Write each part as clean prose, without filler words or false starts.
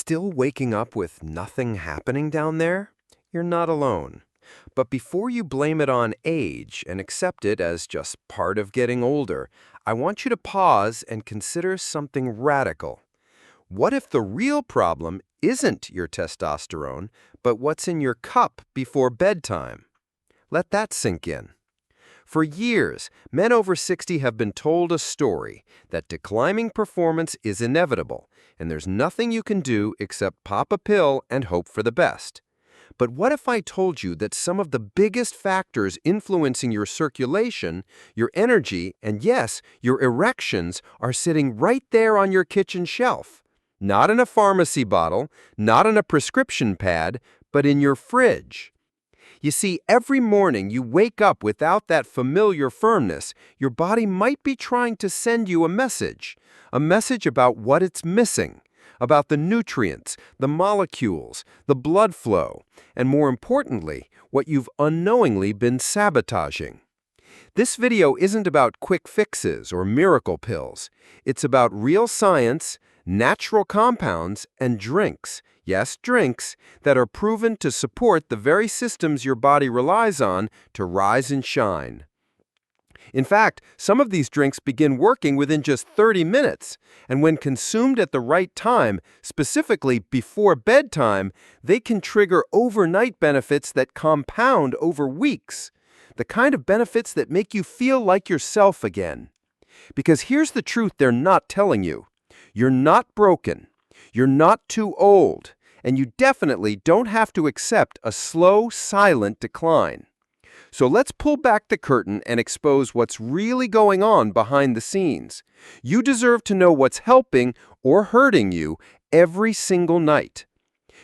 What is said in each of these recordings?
Still waking up with nothing happening down there? You're not alone. But before you blame it on age and accept it as just part of getting older, I want you to pause and consider something radical. What if the real problem isn't your testosterone, but what's in your cup before bedtime? Let that sink in. For years, men over 60 have been told a story that declining performance is inevitable, and there's nothing you can do except pop a pill and hope for the best. But what if I told you that some of the biggest factors influencing your circulation, your energy, and yes, your erections are sitting right there on your kitchen shelf? Not in a pharmacy bottle, not in a prescription pad, but in your fridge. You see, every morning you wake up without that familiar firmness, your body might be trying to send you a message about what it's missing, about the nutrients, the molecules, the blood flow, and more importantly, what you've unknowingly been sabotaging. This video isn't about quick fixes or miracle pills. It's about real science, natural compounds, and drinks, yes, drinks, that are proven to support the very systems your body relies on to rise and shine. In fact, some of these drinks begin working within just 30 minutes, and when consumed at the right time, specifically before bedtime, they can trigger overnight benefits that compound over weeks. The kind of benefits that make you feel like yourself again. Because here's the truth they're not telling you. You're not broken. You're not too old. And you definitely don't have to accept a slow, silent decline. So let's pull back the curtain and expose what's really going on behind the scenes. You deserve to know what's helping or hurting you every single night.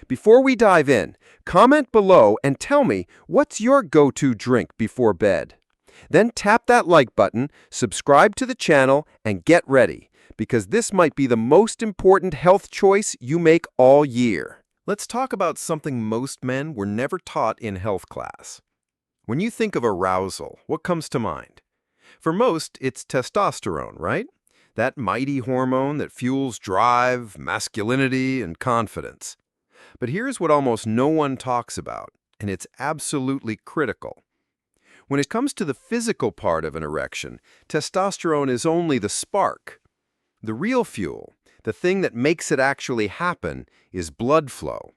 Before we dive in, comment below and tell me what's your go-to drink before bed. Then tap that like button, subscribe to the channel, and get ready, because this might be the most important health choice you make all year. Let's talk about something most men were never taught in health class. When you think of arousal, what comes to mind? For most, it's testosterone, right? That mighty hormone that fuels drive, masculinity, and confidence. But here's what almost no one talks about, and it's absolutely critical. When it comes to the physical part of an erection, testosterone is only the spark. The real fuel, the thing that makes it actually happen, is blood flow.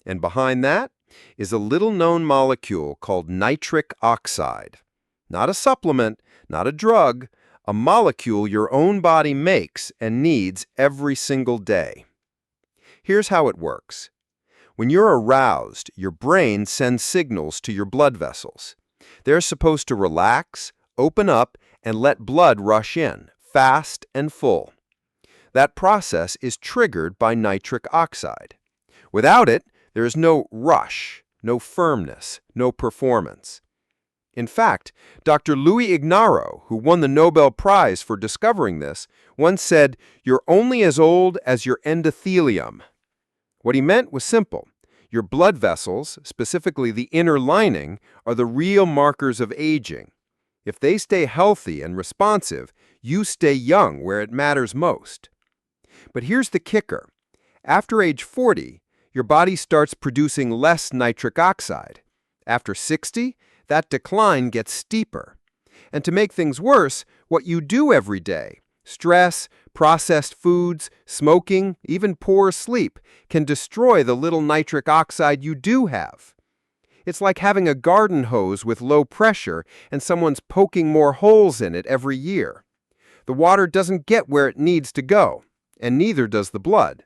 And behind that is a little-known molecule called nitric oxide. Not a supplement, not a drug, a molecule your own body makes and needs every single day. Here's how it works. When you're aroused, your brain sends signals to your blood vessels. They're supposed to relax, open up, and let blood rush in, fast and full. That process is triggered by nitric oxide. Without it, there is no rush, no firmness, no performance. In fact, Dr. Louis Ignarro, who won the Nobel Prize for discovering this, once said, "You're only as old as your endothelium." What he meant was simple. Your blood vessels, specifically the inner lining, are the real markers of aging. If they stay healthy and responsive, you stay young where it matters most. But here's the kicker. After age 40, your body starts producing less nitric oxide. After 60, that decline gets steeper. And to make things worse, what you do every day, stress, processed foods, smoking, even poor sleep, can destroy the little nitric oxide you do have. It's like having a garden hose with low pressure and someone's poking more holes in it every year. The water doesn't get where it needs to go, and neither does the blood.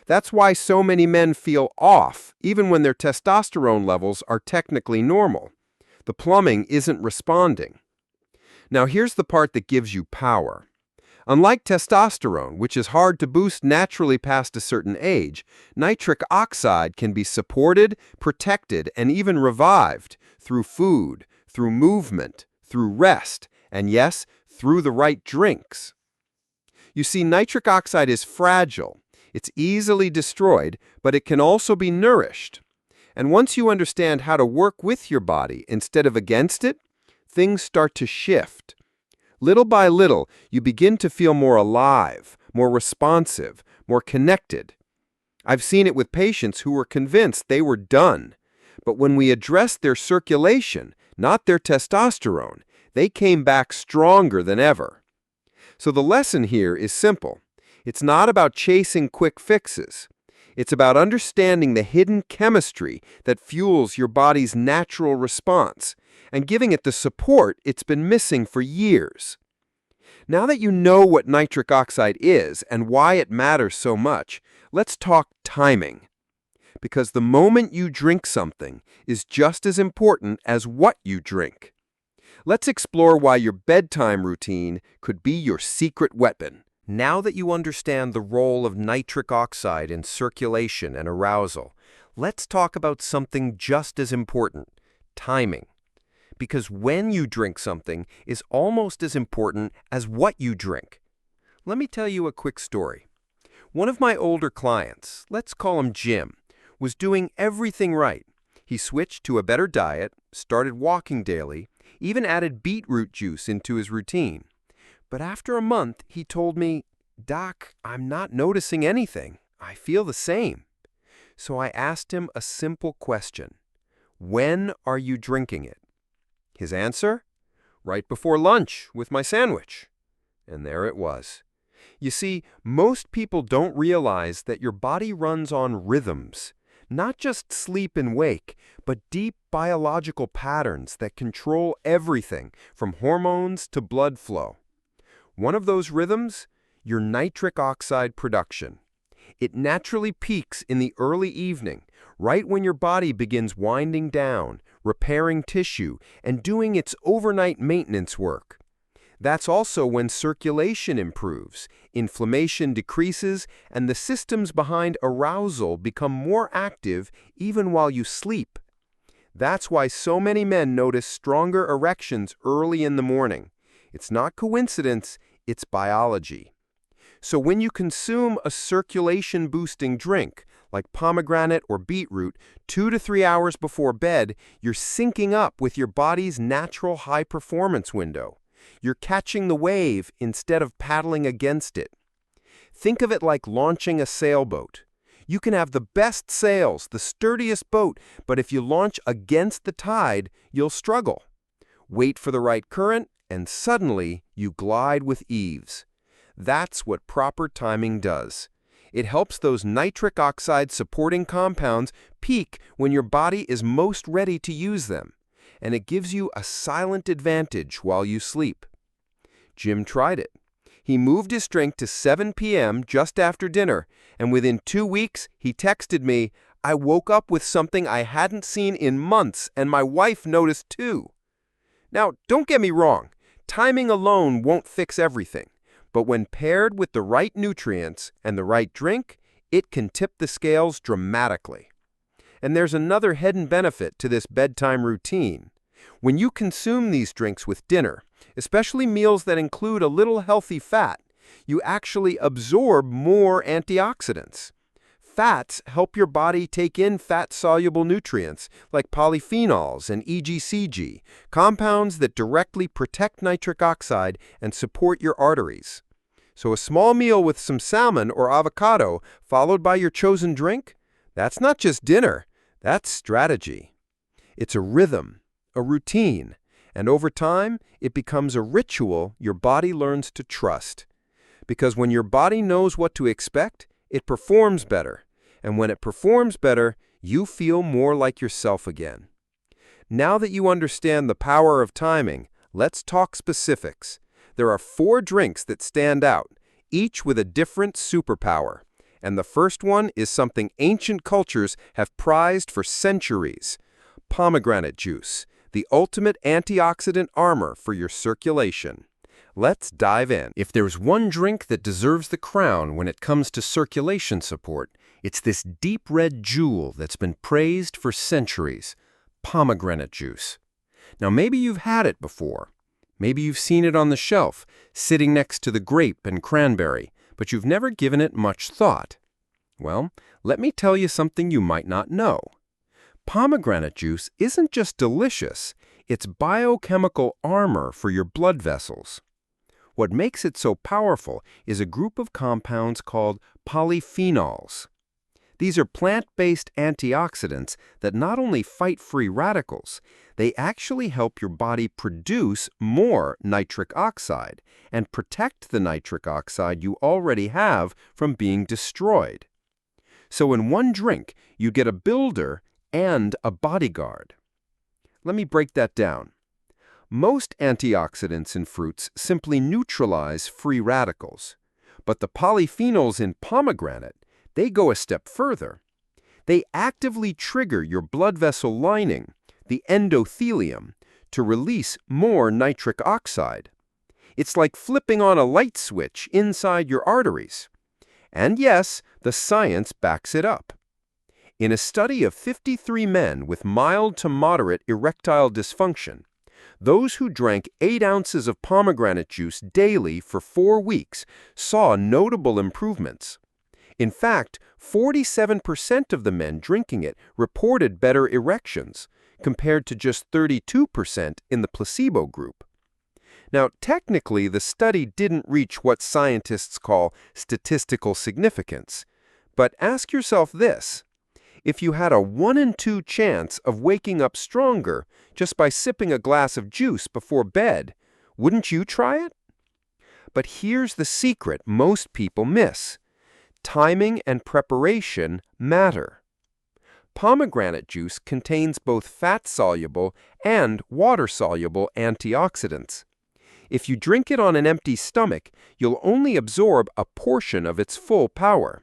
That's why so many men feel off, even when their testosterone levels are technically normal. The plumbing isn't responding. Now here's the part that gives you power. Unlike testosterone, which is hard to boost naturally past a certain age, nitric oxide can be supported, protected, and even revived through food, through movement, through rest, and yes, through the right drinks. You see, nitric oxide is fragile. It's easily destroyed, but it can also be nourished. And once you understand how to work with your body instead of against it, things start to shift. Little by little, you begin to feel more alive, more responsive, more connected. I've seen it with patients who were convinced they were done. But when we addressed their circulation, not their testosterone, they came back stronger than ever. So the lesson here is simple. It's not about chasing quick fixes. It's about understanding the hidden chemistry that fuels your body's natural response and giving it the support it's been missing for years. Now that you know what nitric oxide is and why it matters so much, let's talk timing. Because the moment you drink something is just as important as what you drink. Let's explore why your bedtime routine could be your secret weapon. Now that you understand the role of nitric oxide in circulation and arousal, let's talk about something just as important, timing. Because when you drink something is almost as important as what you drink. Let me tell you a quick story. One of my older clients, let's call him Jim, was doing everything right. He switched to a better diet, started walking daily, even added beetroot juice into his routine. But after a month, he told me, "Doc, I'm not noticing anything. I feel the same." So I asked him a simple question. When are you drinking it? His answer? Right before lunch with my sandwich. And there it was. You see, most people don't realize that your body runs on rhythms. Not just sleep and wake, but deep biological patterns that control everything from hormones to blood flow. One of those rhythms? Your nitric oxide production. It naturally peaks in the early evening, right when your body begins winding down, repairing tissue, and doing its overnight maintenance work. That's also when circulation improves, inflammation decreases, and the systems behind arousal become more active even while you sleep. That's why so many men notice stronger erections early in the morning. It's not coincidence, it's biology. So when you consume a circulation-boosting drink, like pomegranate or beetroot, 2 to 3 hours before bed, you're syncing up with your body's natural high-performance window. You're catching the wave instead of paddling against it. Think of it like launching a sailboat. You can have the best sails, the sturdiest boat, but if you launch against the tide, you'll struggle. Wait for the right current, and suddenly you glide with ease. That's what proper timing does. It helps those nitric oxide supporting compounds peak when your body is most ready to use them, and it gives you a silent advantage while you sleep. Jim tried it. He moved his drink to 7 p.m. just after dinner, and within 2 weeks, he texted me, "I woke up with something I hadn't seen in months, and my wife noticed too." Now, don't get me wrong. Timing alone won't fix everything, but when paired with the right nutrients and the right drink, it can tip the scales dramatically. And there's another hidden benefit to this bedtime routine. When you consume these drinks with dinner, especially meals that include a little healthy fat, you actually absorb more antioxidants. Fats help your body take in fat-soluble nutrients like polyphenols and EGCG, compounds that directly protect nitric oxide and support your arteries. So a small meal with some salmon or avocado followed by your chosen drink, that's not just dinner, that's strategy. It's a rhythm, a routine, and over time, it becomes a ritual your body learns to trust. Because when your body knows what to expect, it performs better. And when it performs better, you feel more like yourself again. Now that you understand the power of timing, let's talk specifics. There are 4 drinks that stand out, each with a different superpower. And the first one is something ancient cultures have prized for centuries: pomegranate juice, the ultimate antioxidant armor for your circulation. Let's dive in. If there's one drink that deserves the crown when it comes to circulation support, it's this deep red jewel that's been praised for centuries: pomegranate juice. Now, maybe you've had it before. Maybe you've seen it on the shelf, sitting next to the grape and cranberry, but you've never given it much thought. Well, let me tell you something you might not know. Pomegranate juice isn't just delicious, it's biochemical armor for your blood vessels. What makes it so powerful is a group of compounds called polyphenols. These are plant-based antioxidants that not only fight free radicals, they actually help your body produce more nitric oxide and protect the nitric oxide you already have from being destroyed. So in one drink, you get a builder and a bodyguard. Let me break that down. Most antioxidants in fruits simply neutralize free radicals, but the polyphenols in pomegranate, they go a step further. They actively trigger your blood vessel lining, the endothelium, to release more nitric oxide. It's like flipping on a light switch inside your arteries. And yes, the science backs it up. In a study of 53 men with mild to moderate erectile dysfunction, those who drank 8 ounces of pomegranate juice daily for 4 weeks saw notable improvements. In fact, 47% of the men drinking it reported better erections, compared to just 32% in the placebo group. Now, technically, the study didn't reach what scientists call statistical significance. But ask yourself this. If you had a 1 in 2 chance of waking up stronger just by sipping a glass of juice before bed, wouldn't you try it? But here's the secret most people miss. Timing and preparation matter. Pomegranate juice contains both fat-soluble and water-soluble antioxidants. If you drink it on an empty stomach, you'll only absorb a portion of its full power.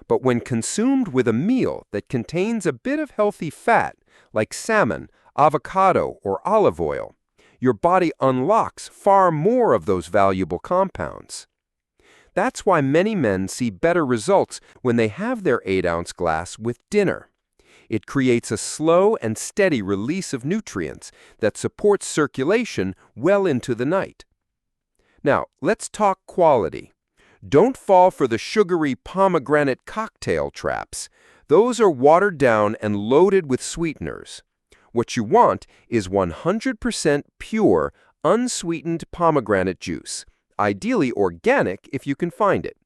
But when consumed with a meal that contains a bit of healthy fat, like salmon, avocado, or olive oil, your body unlocks far more of those valuable compounds. That's why many men see better results when they have their 8-ounce glass with dinner. It creates a slow and steady release of nutrients that supports circulation well into the night. Now, let's talk quality. Don't fall for the sugary pomegranate cocktail traps. Those are watered down and loaded with sweeteners. What you want is 100% pure, unsweetened pomegranate juice, ideally organic if you can find it.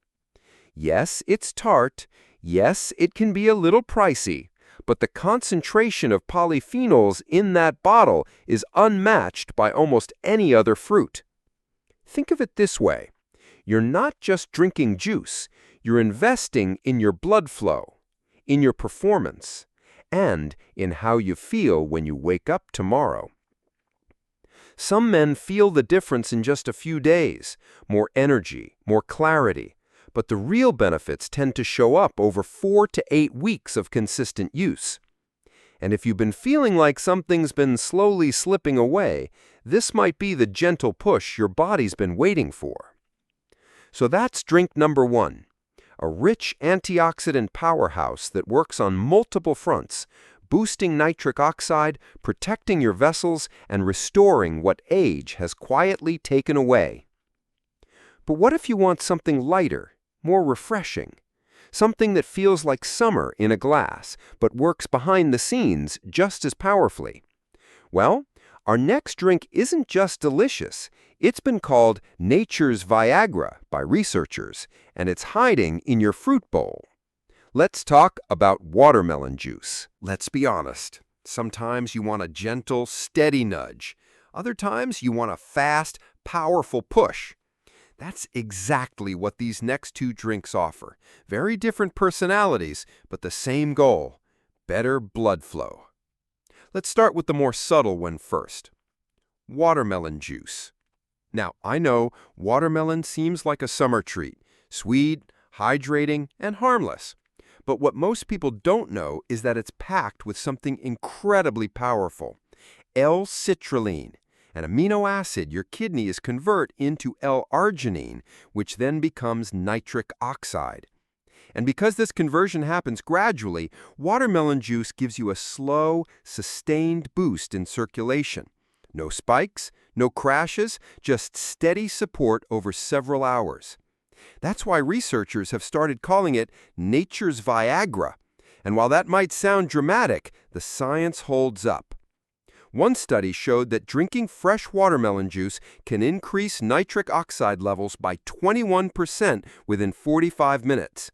Yes, it's tart. Yes, it can be a little pricey. But the concentration of polyphenols in that bottle is unmatched by almost any other fruit. Think of it this way. You're not just drinking juice, you're investing in your blood flow, in your performance, and in how you feel when you wake up tomorrow. Some men feel the difference in just a few days, more energy, more clarity, but the real benefits tend to show up over 4 to 8 weeks of consistent use. And if you've been feeling like something's been slowly slipping away, this might be the gentle push your body's been waiting for. So that's drink number 1, a rich antioxidant powerhouse that works on multiple fronts, boosting nitric oxide, protecting your vessels, and restoring what age has quietly taken away. But what if you want something lighter, more refreshing? Something that feels like summer in a glass, but works behind the scenes just as powerfully. Well, our next drink isn't just delicious. It's been called nature's Viagra by researchers, and it's hiding in your fruit bowl. Let's talk about watermelon juice. Let's be honest. Sometimes you want a gentle, steady nudge. Other times you want a fast, powerful push. That's exactly what these next 2 drinks offer. Very different personalities, but the same goal: better blood flow. Let's start with the more subtle one first. Watermelon juice. Now, I know watermelon seems like a summer treat, sweet, hydrating, and harmless. But what most people don't know is that it's packed with something incredibly powerful: L-citrulline, an amino acid your kidneys convert into L-arginine, which then becomes nitric oxide. And because this conversion happens gradually, watermelon juice gives you a slow, sustained boost in circulation. No spikes, no crashes, just steady support over several hours. That's why researchers have started calling it nature's Viagra. And while that might sound dramatic, the science holds up. One study showed that drinking fresh watermelon juice can increase nitric oxide levels by 21% within 45 minutes.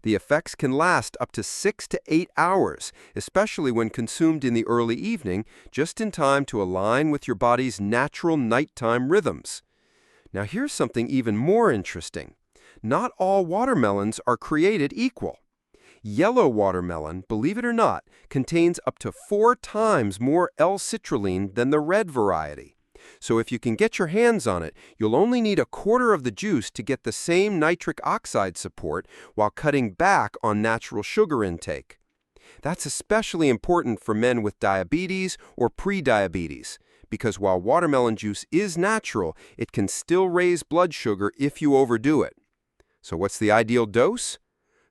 The effects can last up to 6 to 8 hours, especially when consumed in the early evening, just in time to align with your body's natural nighttime rhythms. Now here's something even more interesting. Not all watermelons are created equal. Yellow watermelon, believe it or not, contains up to 4 times more L-citrulline than the red variety. So if you can get your hands on it, you'll only need a quarter of the juice to get the same nitric oxide support while cutting back on natural sugar intake. That's especially important for men with diabetes or pre-diabetes, because while watermelon juice is natural, it can still raise blood sugar if you overdo it. So what's the ideal dose?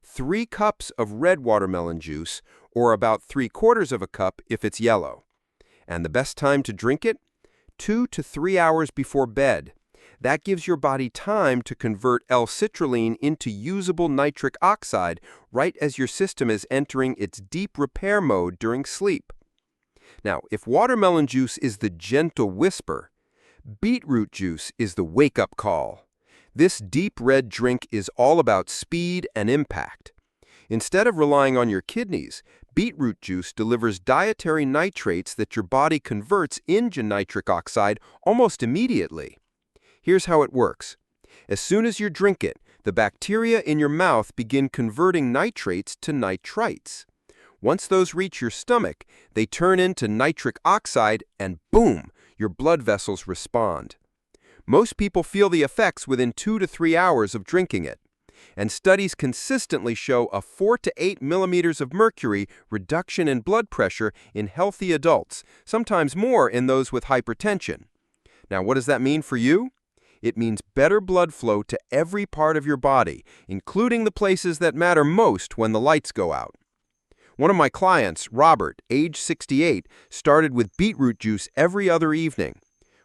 3 cups of red watermelon juice, or about 3/4 of a cup if it's yellow. And the best time to drink it? 2 to 3 hours before bed. That gives your body time to convert L-citrulline into usable nitric oxide right as your system is entering its deep repair mode during sleep. Now, if watermelon juice is the gentle whisper, beetroot juice is the wake-up call. This deep red drink is all about speed and impact. Instead of relying on your kidneys, beetroot juice delivers dietary nitrates that your body converts into nitric oxide almost immediately. Here's how it works. As soon as you drink it, the bacteria in your mouth begin converting nitrates to nitrites. Once those reach your stomach, they turn into nitric oxide and boom, your blood vessels respond. Most people feel the effects within 2 to 3 hours of drinking it. And studies consistently show a 4 to 8 millimeters of mercury reduction in blood pressure in healthy adults, sometimes more in those with hypertension. Now, what does that mean for you? It means better blood flow to every part of your body, including the places that matter most when the lights go out. One of my clients, Robert, age 68, started with beetroot juice every other evening.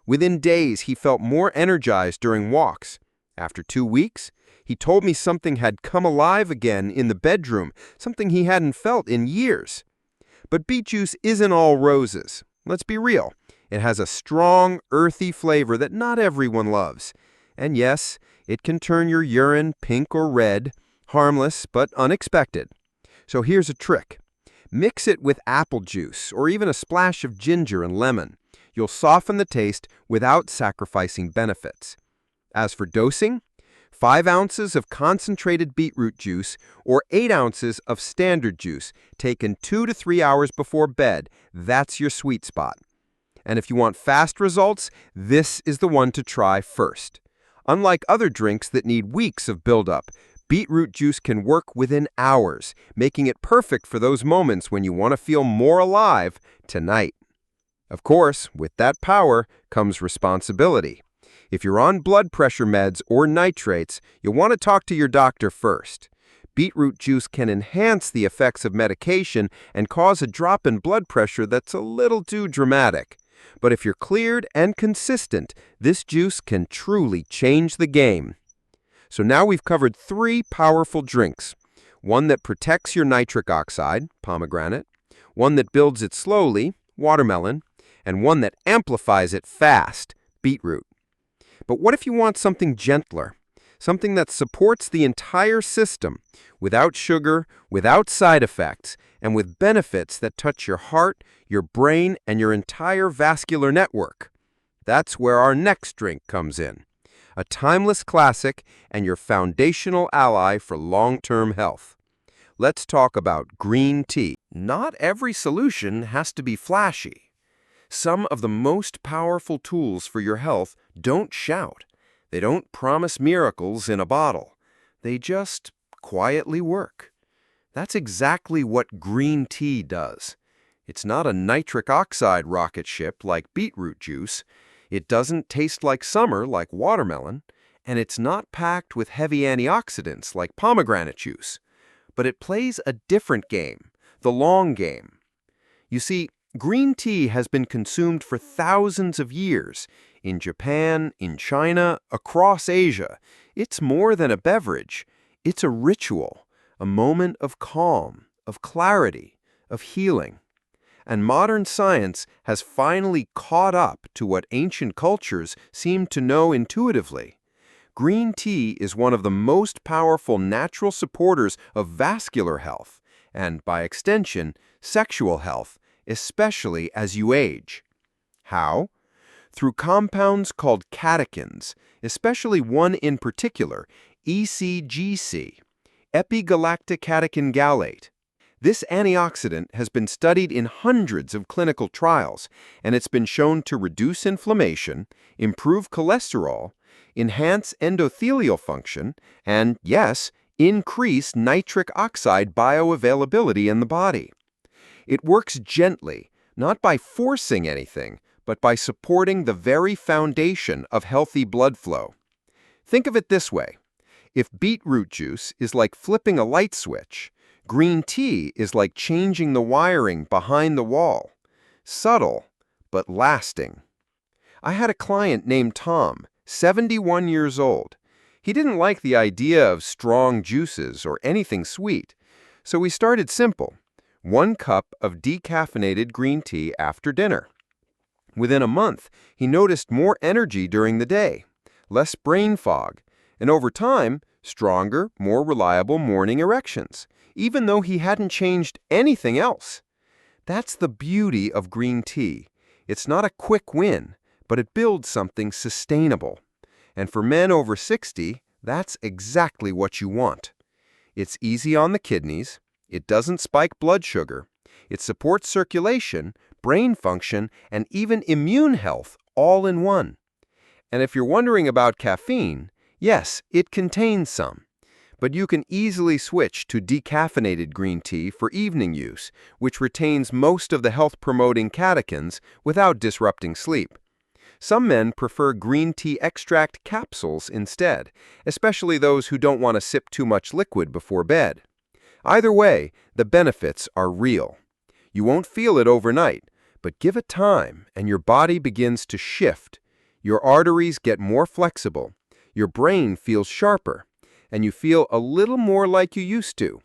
Within days, he felt more energized during walks. After 2 weeks, he told me something had come alive again in the bedroom, something he hadn't felt in years. But beet juice isn't all roses. Let's be real. It has a strong, earthy flavor that not everyone loves. And yes, it can turn your urine pink or red, harmless but unexpected. So here's a trick. Mix it with apple juice or even a splash of ginger and lemon. You'll soften the taste without sacrificing benefits. As for dosing, 5 ounces of concentrated beetroot juice or 8 ounces of standard juice taken 2 to 3 hours before bed. That's your sweet spot. And if you want fast results, this is the one to try first. Unlike other drinks that need weeks of buildup, beetroot juice can work within hours, making it perfect for those moments when you want to feel more alive tonight. Of course, with that power comes responsibility. If you're on blood pressure meds or nitrates, you'll want to talk to your doctor first. Beetroot juice can enhance the effects of medication and cause a drop in blood pressure that's a little too dramatic. But if you're cleared and consistent, this juice can truly change the game. So now we've covered 3 powerful drinks. One that protects your nitric oxide, pomegranate, one that builds it slowly, watermelon, and one that amplifies it fast, beetroot. But what if you want something gentler, something that supports the entire system, without sugar, without side effects, and with benefits that touch your heart, your brain, and your entire vascular network? That's where our next drink comes in. A timeless classic and your foundational ally for long-term health. Let's talk about green tea. Not every solution has to be flashy. Some of the most powerful tools for your health don't shout. They don't promise miracles in a bottle. They just quietly work. That's exactly what green tea does. It's not a nitric oxide rocket ship like beetroot juice. It doesn't taste like summer like watermelon. And it's not packed with heavy antioxidants like pomegranate juice. But it plays a different game, the long game. You see, green tea has been consumed for thousands of years in Japan, in China, across Asia. It's more than a beverage. It's a ritual, a moment of calm, of clarity, of healing. And modern science has finally caught up to what ancient cultures seemed to know intuitively. Green tea is one of the most powerful natural supporters of vascular health, and by extension, sexual health, especially as you age. How? Through compounds called catechins, especially one in particular, ECGC, epigalactic catechin gallate. This antioxidant has been studied in hundreds of clinical trials, and it's been shown to reduce inflammation, improve cholesterol, enhance endothelial function, and, yes, increase nitric oxide bioavailability in the body. It works gently, not by forcing anything, but by supporting the very foundation of healthy blood flow. Think of it this way. If beetroot juice is like flipping a light switch, green tea is like changing the wiring behind the wall. Subtle, but lasting. I had a client named Tom, 71 years old. He didn't like the idea of strong juices or anything sweet, so we started simple. 1 cup of decaffeinated green tea after dinner. Within a month, he noticed more energy during the day, less brain fog, and over time, stronger, more reliable morning erections, even though he hadn't changed anything else. That's the beauty of green tea. It's not a quick win, but it builds something sustainable. And for men over 60, that's exactly what you want. It's easy on the kidneys, it doesn't spike blood sugar, it supports circulation, brain function, and even immune health all in one. And if you're wondering about caffeine, yes, it contains some. But you can easily switch to decaffeinated green tea for evening use, which retains most of the health-promoting catechins without disrupting sleep. Some men prefer green tea extract capsules instead, especially those who don't want to sip too much liquid before bed. Either way, the benefits are real. You won't feel it overnight, but give it time and your body begins to shift. Your arteries get more flexible, your brain feels sharper, and you feel a little more like you used to,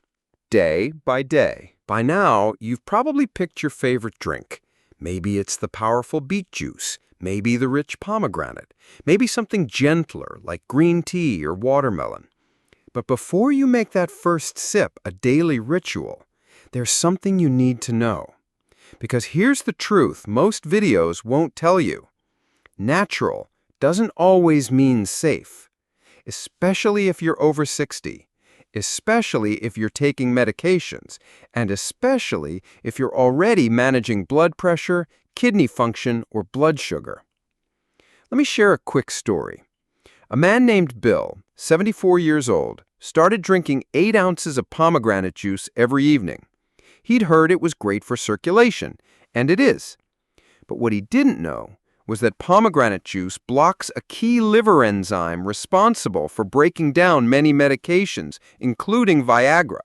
day by day. By now, you've probably picked your favorite drink. Maybe it's the powerful beet juice, maybe the rich pomegranate, maybe something gentler like green tea or watermelon. But before you make that first sip a daily ritual, there's something you need to know. Because here's the truth most videos won't tell you. Natural doesn't always mean safe. Especially if you're over 60, especially if you're taking medications, and especially if you're already managing blood pressure, kidney function, or blood sugar. Let me share a quick story. A man named Bill, 74 years old, started drinking 8 ounces of pomegranate juice every evening. He'd heard it was great for circulation, and it is. But what he didn't know was that pomegranate juice blocks a key liver enzyme responsible for breaking down many medications, including Viagra.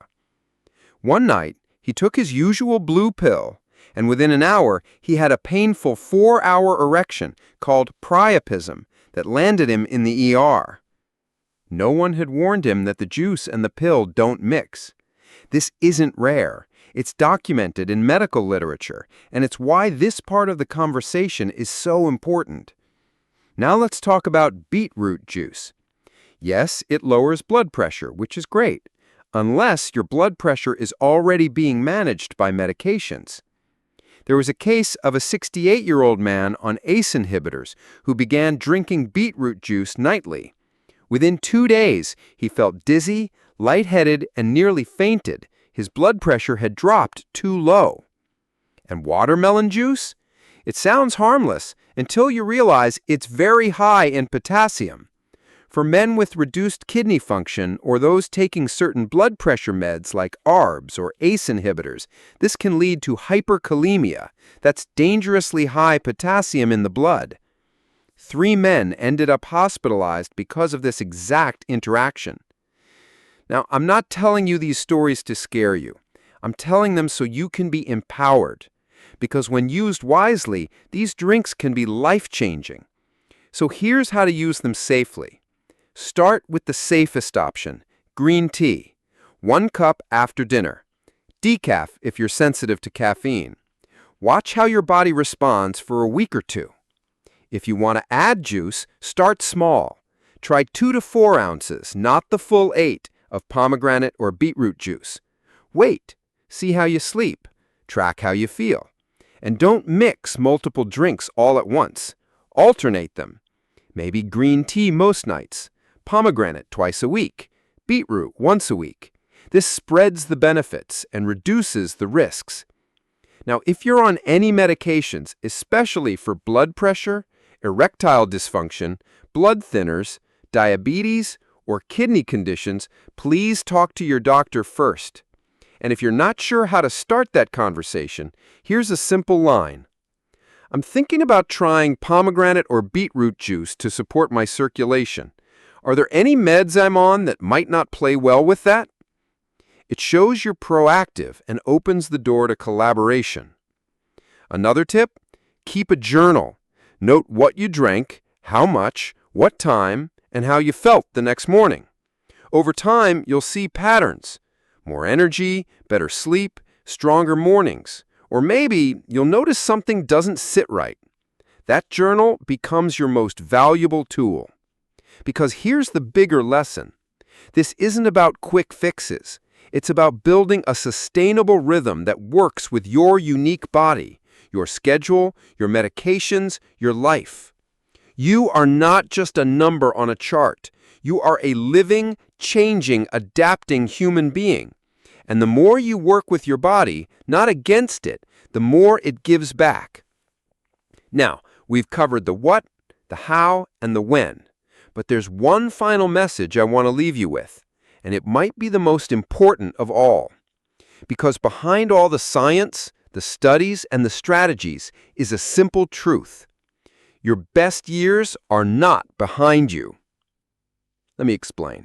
One night, he took his usual blue pill, and within an hour, he had a painful 4-hour erection called priapism that landed him in the ER. No one had warned him that the juice and the pill don't mix. This isn't rare. It's documented in medical literature, and it's why this part of the conversation is so important. Now let's talk about beetroot juice. Yes, it lowers blood pressure, which is great, unless your blood pressure is already being managed by medications. There was a case of a 68-year-old man on ACE inhibitors who began drinking beetroot juice nightly. Within 2 days, he felt dizzy, lightheaded, and nearly fainted. His blood pressure had dropped too low. And watermelon juice? It sounds harmless until you realize it's very high in potassium. For men with reduced kidney function or those taking certain blood pressure meds like ARBs or ACE inhibitors, this can lead to hyperkalemia. That's dangerously high potassium in the blood. 3 men ended up hospitalized because of this exact interaction. Now, I'm not telling you these stories to scare you. I'm telling them so you can be empowered. Because when used wisely, these drinks can be life-changing. So here's how to use them safely. Start with the safest option, green tea. 1 cup after dinner. Decaf if you're sensitive to caffeine. Watch how your body responds for a week or 2. If you want to add juice, start small. Try 2 to 4 ounces, not the full 8, of pomegranate or beetroot juice. Wait, see how you sleep, track how you feel. And don't mix multiple drinks all at once. Alternate them. Maybe green tea most nights, pomegranate twice a week, beetroot once a week. This spreads the benefits and reduces the risks. Now, if you're on any medications, especially for blood pressure, erectile dysfunction, blood thinners, diabetes, or kidney conditions, please talk to your doctor first. And if you're not sure how to start that conversation, here's a simple line. I'm thinking about trying pomegranate or beetroot juice to support my circulation. Are there any meds I'm on that might not play well with that? It shows you're proactive and opens the door to collaboration. Another tip? Keep a journal. Note what you drank, how much, what time, and how you felt the next morning. Over time, you'll see patterns. More energy, better sleep, stronger mornings. Or maybe you'll notice something doesn't sit right. That journal becomes your most valuable tool. Because here's the bigger lesson. This isn't about quick fixes. It's about building a sustainable rhythm that works with your unique body, your schedule, your medications, your life. You are not just a number on a chart. You are a living, changing, adapting human being. And the more you work with your body, not against it, the more it gives back. Now, we've covered the what, the how, and the when. But there's one final message I want to leave you with, and it might be the most important of all. Because behind all the science, the studies, and the strategies is a simple truth. Your best years are not behind you. Let me explain.